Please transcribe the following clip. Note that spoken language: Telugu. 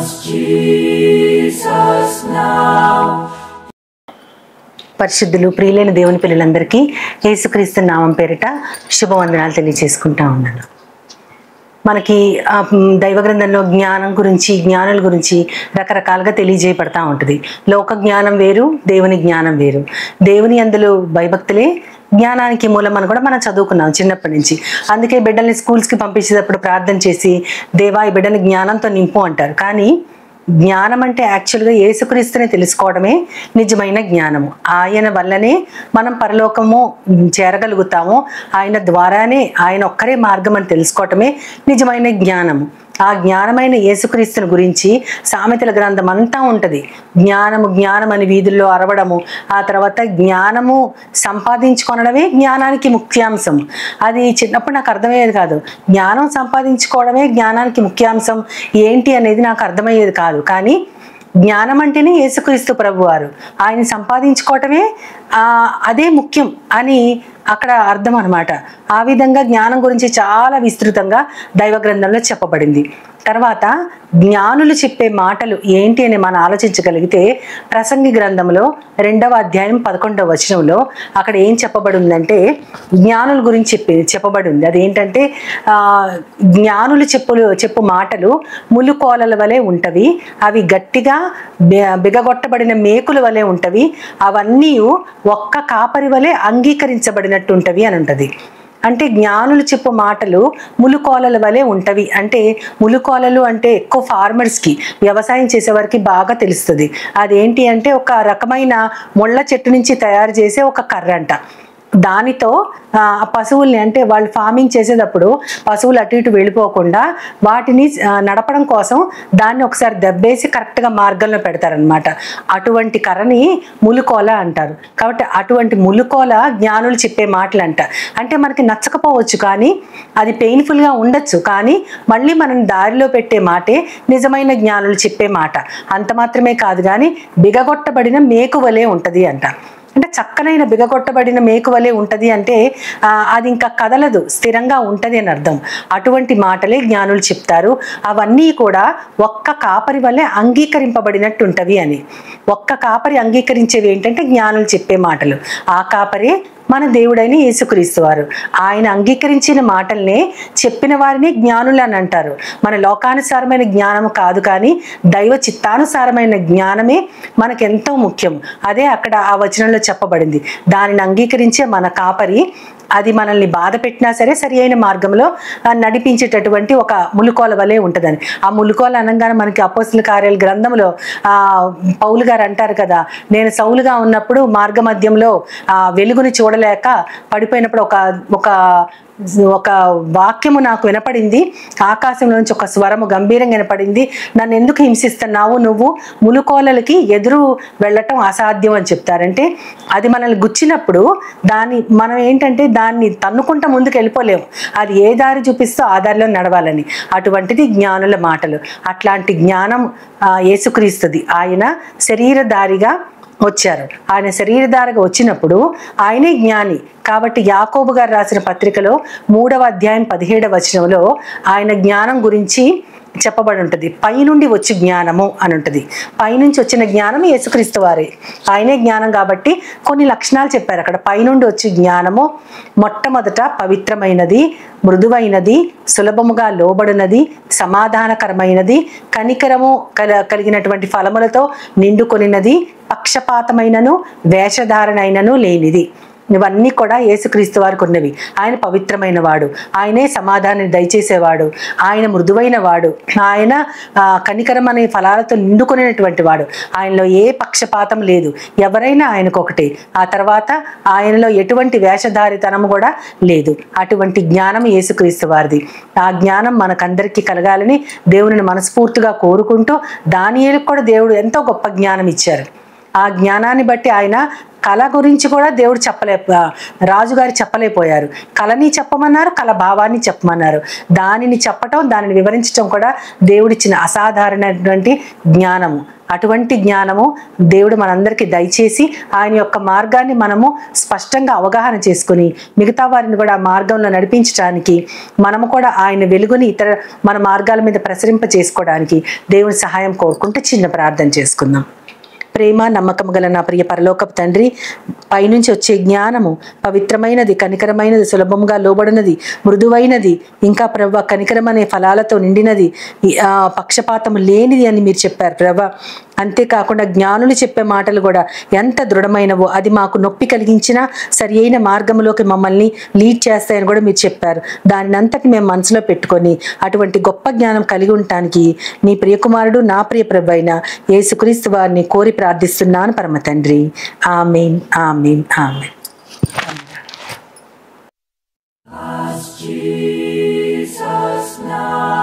Jesus now. పరిశుద్ధులు ప్రియులైన దేవుని పిల్లలందరికీ యేసుక్రీస్తు నామం పేరిట శుభవందనాలు తెలియజేసుకుంటా ఉన్నాను. మనకి దైవ గ్రంథంలో జ్ఞానం గురించి, జ్ఞానుల గురించి రకరకాలుగా తెలియజేయబడతా ఉంటుంది. లోక జ్ఞానం వేరు, దేవుని జ్ఞానం వేరు. దేవుని అందులో భయభక్తులే జ్ఞానానికి మూలం అని కూడా మనం చదువుకున్నాం చిన్నప్పటి నుంచి. అందుకే బిడ్డల్ని స్కూల్స్కి పంపించేటప్పుడు ప్రార్థన చేసి దేవా ఈ బిడ్డని జ్ఞానంతో నింపు అంటారు. కానీ జ్ఞానం అంటే యాక్చువల్గా యేసుక్రీస్తుని తెలుసుకోవడమే నిజమైన జ్ఞానము. ఆయన వల్లనే మనం పరలోకము చేరగలుగుతాము. ఆయన ద్వారానే, ఆయన ఒక్కరే మార్గం అని తెలుసుకోవటమే నిజమైన జ్ఞానము. ఆ జ్ఞానమైన యేసుక్రీస్తుని గురించి సామెతల గ్రంథం అంతా ఉంటుంది. జ్ఞానము జ్ఞానం అని వీధుల్లో అరవడము, ఆ తర్వాత జ్ఞానము సంపాదించుకొనడమే జ్ఞానానికి ముఖ్యాంశం. అది చిన్నప్పుడు నాకు అర్థమయ్యేది కాదు. జ్ఞానం సంపాదించుకోవడమే జ్ఞానానికి ముఖ్యాంశం ఏంటి అనేది నాకు అర్థమయ్యేది కాదు. కానీ జ్ఞానం అంటేనే యేసుక్రీస్తు ప్రభువారు, ఆయన సంపాదించుకోవటమే అదే ముఖ్యం అని అక్కడ అర్థం అనమాట. ఆ విధంగా జ్ఞానం గురించి చాలా విస్తృతంగా దైవ గ్రంథంలో చెప్పబడింది. తర్వాత జ్ఞానులు చెప్పే మాటలు ఏంటి అని మనం ఆలోచించగలిగితే ప్రసంగి గ్రంథంలో 2వ అధ్యాయం 11వ వచనంలో అక్కడ ఏం చెప్పబడి ఉందంటే జ్ఞానుల గురించి చెప్పబడి ఉంది. అదేంటంటే జ్ఞానులు చెప్పు మాటలు ములుకోలల వలె ఉంటవి, అవి గట్టిగా బిగగొట్టబడిన మేకుల వలె ఉంటవి, అవన్నీ ఒక్క కాపరి వలె అంగీకరించబడినట్టు ఉంటవి అని ఉంటది. అంటే జ్ఞానులు చెప్పు మాటలు ములుకోలల వలె ఉంటవి అంటే, ములుకోలలు అంటే ఎక్కువ ఫార్మర్స్కి, వ్యవసాయం చేసేవారికి బాగా తెలుస్తుంది. అదేంటి అంటే ఒక రకమైన ముళ్ళ చెట్టు నుంచి తయారు చేసే ఒక కర్ర అంట. దానితో పశువుల్ని, అంటే వాళ్ళు ఫార్మింగ్ చేసేటప్పుడు పశువులు అటు ఇటు వెళ్ళిపోకుండా వాటిని నడపడం కోసం దాన్ని ఒకసారి దెబ్బేసి కరెక్ట్గా మార్గంలో పెడతారనమాట. అటువంటి కర్రని ములుకోల అంటారు. కాబట్టి అటువంటి ములుకోల జ్ఞానులు చెప్పే మాటలు అంట. అంటే మనకి నచ్చకపోవచ్చు, కానీ అది పెయిన్ఫుల్గా ఉండొచ్చు, కానీ మళ్ళీ మనం దారిలో పెట్టే మాటే నిజమైన జ్ఞానులు చెప్పే మాట. అంత మాత్రమే కాదు, కానీ బిగగొట్టబడిన మేకువలే ఉంటుంది అంట. అంటే చక్కనైన బిగగొట్టబడిన మేకువలే ఉంటుంది అంటే అది ఇంకా కదలదు, స్థిరంగా ఉంటుంది అని అర్థం. అటువంటి మాటలే జ్ఞానులు చెప్తారు. అవన్నీ కూడా ఒక్క కాపరి వల్లే అంగీకరింపబడినట్టు ఉంటవి అని. ఒక్క కాపరి అంగీకరించేవి ఏంటంటే జ్ఞానులు చెప్పే మాటలు. ఆ కాపరే మన దేవుడైన యేసుక్రీస్తు వారు. ఆయన అంగీకరించిన మాటల్నే చెప్పిన వారిని జ్ఞానులు అని అంటారు. మన లోకానుసారమైన జ్ఞానం కాదు, కానీ దైవ చిత్తానుసారమైన జ్ఞానమే మనకెంతో ముఖ్యం. అదే అక్కడ ఆ వచనంలో చెప్పబడింది. దానిని అంగీకరించే మన కాపరి అది మనల్ని బాధ పెట్టినా సరే సరి అయిన మార్గంలో నడిపించేటటువంటి ఒక ములుకోల వలె ఉంటుందని. ఆ ములుకోల అనగానే మనకి అపోస్తల కార్యాల గ్రంథంలో పౌలు గారు అంటారు కదా, నేను సౌలుగా ఉన్నప్పుడు మార్గ మధ్యంలో వెలుగుని చూడలేక పడిపోయినప్పుడు ఒక వాక్యము నాకు వినపడింది, ఆకాశంలో నుంచి ఒక స్వరము గంభీరంగా వినపడింది, నన్ను ఎందుకు హింసిస్తున్నావు, నువ్వు ములుకోలలకి ఎదురు వెళ్ళటం అసాధ్యం అని చెప్తారంటే అది మనల్ని గుచ్చినప్పుడు మనం ఏంటంటే దాన్ని తన్నుకుంటా ముందుకు వెళ్ళిపోలేము. అది ఏ దారి చూపిస్తో ఆ దారిలో నడవాలని. అటువంటిది జ్ఞానుల మాటలు. అట్లాంటి జ్ఞానం యేసుక్రీస్తుది. ఆయన శరీరధారిగా వచ్చారు. ఆయన శరీరధారగా వచ్చినప్పుడు ఆయనే జ్ఞాని. కాబట్టి యాకోబు గారు రాసిన పత్రికలో 3వ అధ్యాయం 17వ వచనంలో ఆయన జ్ఞానం గురించి చెప్పబడి ఉంటుంది. పైనుండి వచ్చి జ్ఞానము అని ఉంటుంది. పైనుంచి వచ్చిన జ్ఞానం యేసుక్రీస్తు వారే. ఆయనే జ్ఞానం కాబట్టి కొన్ని లక్షణాలు చెప్పారు అక్కడ. పైనుండి వచ్చి జ్ఞానము మొట్టమొదట పవిత్రమైనది, మృదువైనది, సులభముగా లోబడినది, సమాధానకరమైనది, కనికరము కలిగినటువంటి ఫలములతో నిండుకొనినది, పక్షపాతమైనను వేషధారణైనను లేనిది. ఇవన్నీ కూడా యేసుక్రీస్తు వారికి ఉన్నవి. ఆయన పవిత్రమైన వాడు, ఆయనే సమాధానాన్ని దయచేసేవాడు, ఆయన మృదువైన వాడు, ఆయన కనికరం అనే ఫలాలతో నిండుకునేటువంటి వాడు. ఆయనలో ఏ పక్షపాతం లేదు, ఎవరైనా ఆయనకొకటే. ఆ తర్వాత ఆయనలో ఎటువంటి వేషధారితనం కూడా లేదు. అటువంటి జ్ఞానం యేసుక్రీస్తు వారిది. ఆ జ్ఞానం మనకందరికీ కలగాలని దేవుని మనస్ఫూర్తిగా కోరుకుంటూ, దానియేలుకు కూడా దేవుడు ఎంతో గొప్ప జ్ఞానం ఇచ్చారు. ఆ జ్ఞానాన్ని బట్టి ఆయన కళ గురించి కూడా దేవుడు రాజుగారు చెప్పలేకపోయారు. కళని చెప్పమన్నారు, కళ భావాన్ని చెప్పమన్నారు. దానిని చెప్పటం, దానిని వివరించటం కూడా దేవుడిచ్చిన అసాధారణమైనటువంటి జ్ఞానము. అటువంటి జ్ఞానము దేవుడు మనందరికీ దయచేసి ఆయన యొక్క మార్గాన్ని మనము స్పష్టంగా అవగాహన చేసుకుని మిగతా వారిని కూడా ఆ మార్గంలో నడిపించడానికి మనము కూడా ఆయన వెలుగుని మన మార్గాల మీద ప్రసరింప చేసుకోవడానికి దేవుని సహాయం కోరుకుంటూ చిన్న ప్రార్థన చేసుకుందాం. ప్రేమ నమ్మకము గల నా ప్రియ పరలోకపు తండ్రి, పైనుంచి వచ్చే జ్ఞానము పవిత్రమైనది, కనికరమైనది, సులభంగా లోబడినది, మృదువైనది, ఇంకా ప్రభు కనికరం అనే ఫలాలతో నిండినది, పక్షపాతము లేనిది అని మీరు చెప్పారు ప్రభు. అంతేకాకుండా జ్ఞానులు చెప్పే మాటలు కూడా ఎంత దృఢమైనవో అది మాకు నొప్పి కలిగించినా సరి అయిన మార్గంలోకి మమ్మల్ని లీడ్ చేస్తాయని కూడా మీరు చెప్పారు. దానిని అంతటి మేము మనసులో పెట్టుకొని అటువంటి గొప్ప జ్ఞానం కలిగి ఉండటానికి నీ ప్రియకుమారుడు నా ప్రియ ప్రభు అయిన యేసుక్రీస్తు వారిని కోరి ప్రార్థిస్తున్నాను పరమ తండ్రి. ఆమేన్, ఆమేన్, ఆమేన్. Jesus now.